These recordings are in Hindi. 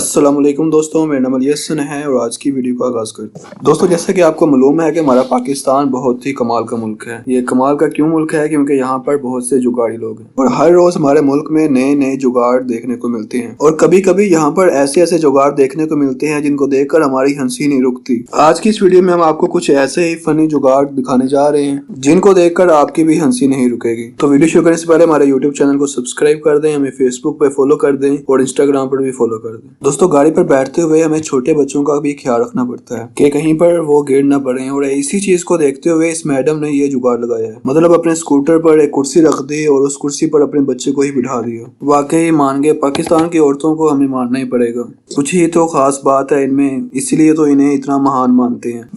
अस्सलाम वालेकुम दोस्तों, मेरा नाम अलियसन है और आज की वीडियो का आगाज करते हैं। दोस्तों, जैसा कि आपको मालूम है कि हमारा पाकिस्तान बहुत ही कमाल का मुल्क है। ये कमाल का क्यों मुल्क है? क्योंकि यहाँ पर बहुत से जुगाड़ी लोग हैं और हर रोज हमारे मुल्क में नए नए जुगाड़ देखने को मिलते हैं और कभी कभी यहाँ पर ऐसे ऐसे जुगाड़ देखने को मिलते हैं जिनको देखकर हमारी हंसी नहीं रुकती। आज की इस वीडियो में हम आपको कुछ ऐसे ही फनी जुगाड़ दिखाने जा रहे हैं जिनको देखकर आपकी भी हंसी नहीं रुकेगी। तो वीडियो शुरू करने से पहले हमारे यूट्यूब चैनल को सब्सक्राइब कर दें, हमें फेसबुक पे फॉलो कर दें और इंस्टाग्राम पर भी फॉलो कर दें। दोस्तों, गाड़ी पर बैठते हुए हमें छोटे बच्चों का भी ख्याल रखना पड़ता है कि कहीं पर वो गिर ना पड़े और इसी चीज को देखते हुए इस मैडम ने ये जुगाड़ लगाया है। मतलब अपने स्कूटर पर एक कुर्सी रख दी और उस कुर्सी पर अपने बच्चे को ही बिठा दिया। वाकई मान गए, पाकिस्तान की औरतों को हमें मानना ही पड़ेगा। कुछ ही तो खास बात है इनमें, इसलिए तो इन्हें इतना महान मानते हैं।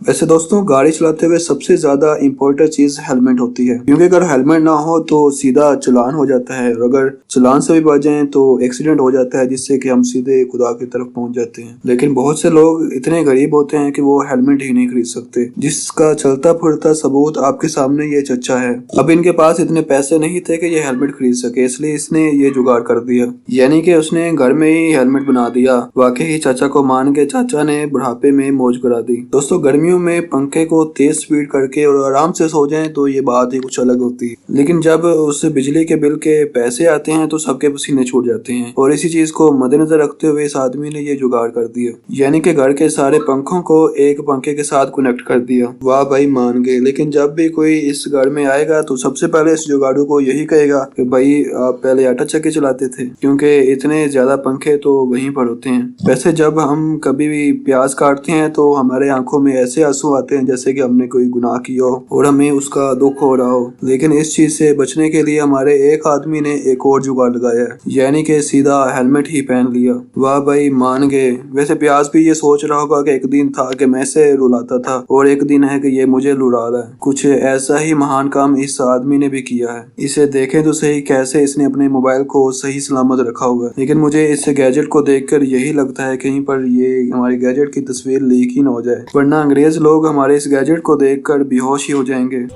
वैसे दोस्तों, गाड़ी चलाते हुए सबसे ज्यादा इम्पोर्टेंट चीज हेलमेट होती है, क्योंकि अगर हेलमेट ना हो तो सीधा चलान हो जाता है और अगर चलान से भी बच जाएं तो एक्सीडेंट हो जाता है, जिससे कि हम सीधे खुदा की तरफ पहुंच जाते हैं। लेकिन बहुत से लोग इतने गरीब होते हैं कि वो हेलमेट ही नहीं खरीद सकते, जिसका चलता फिरता सबूत आपके सामने ये चचा है। अब इनके पास इतने पैसे नहीं थे कि ये हेलमेट खरीद सके, इसलिए इसने ये जुगाड़ कर दिया, यानी कि उसने घर में ही हेलमेट बना दिया। वाकई ही चाचा को मान के चाचा ने बुढ़ापे में मौज करा दी। दोस्तों, गर्मियों में पंखे को तेज स्पीड करके और आराम से सो जाएं तो ये बात ही कुछ अलग होती है, लेकिन जब उस बिजली के बिल के पैसे आते हैं तो सबके पसीने छूट जाते हैं। और इसी चीज को मद्देनजर रखते हुए इस आदमी ने ये जुगाड़ कर दिया, यानी कि घर के सारे पंखों को एक पंखे के साथ कनेक्ट कर दिया। वाह भाई, मान गए। लेकिन जब भी कोई इस घर में आएगा तो सबसे पहले इस जुगाड़ू को यही कहेगा कि भाई आप पहले आटा चक्की चलाते थे, क्योंकि इतने ज्यादा पंखे तो वहीं पर होते हैं। वैसे जब हम कभी भी प्याज काटते हैं तो हमारे आंखों में ऐसे आंसू आते हैं जैसे कि हमने कोई गुनाह किया हो और हमें उसका दुख हो रहा हो। लेकिन इस चीज से बचने के लिए हमारे एक आदमी ने एक और जुगाड़ लगाया है, यानी कि सीधा हेलमेट ही पहन लिया। वाह भाई, मान गए। वैसे प्याज भी ये सोच रहा होगा कि एक दिन था कि मैं इसे रुलाता था और एक दिन है कि ये मुझे लुड़ा रहा है। कुछ ऐसा ही महान काम इस आदमी ने भी किया है। इसे देखें तो सही कैसे इसने अपने मोबाइल को सही सलामत रखा हुआ है। लेकिन मुझे इस गैजेट को देखकर यही लगता है कहीं पर ये हमारे गैजेट की तस्वीर लीक ही ना हो जाए, वरना अंग्रेज लोग हमारे इस गैजेट को देखकर बेहोश ही हो जाएंगे।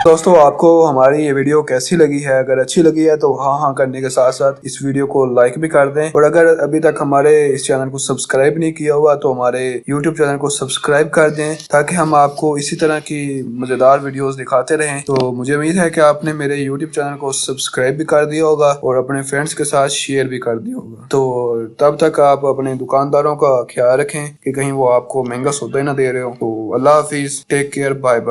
दोस्तों, आपको हमारी ये वीडियो कैसी लगी है? अगर अच्छी लगी है तो हाँ हाँ करने के साथ साथ इस वीडियो को लाइक भी कर दें और अगर अभी तक हमारे इस चैनल को सब्सक्राइब नहीं किया हुआ तो हमारे YouTube चैनल को सब्सक्राइब कर दें, ताकि हम आपको इसी तरह की मजेदार वीडियोस दिखाते रहें। तो मुझे उम्मीद है कि आपने मेरे YouTube चैनल को सब्सक्राइब भी कर दिया होगा और अपने फ्रेंड्स के साथ शेयर भी कर दिया होगा। तो तब तक आप अपने दुकानदारों का ख्याल रखें कि कहीं वो आपको महंगा सौदा ही ना दे रहे हो। तो अल्लाह हाफिज, टेक केयर, बाय बाय।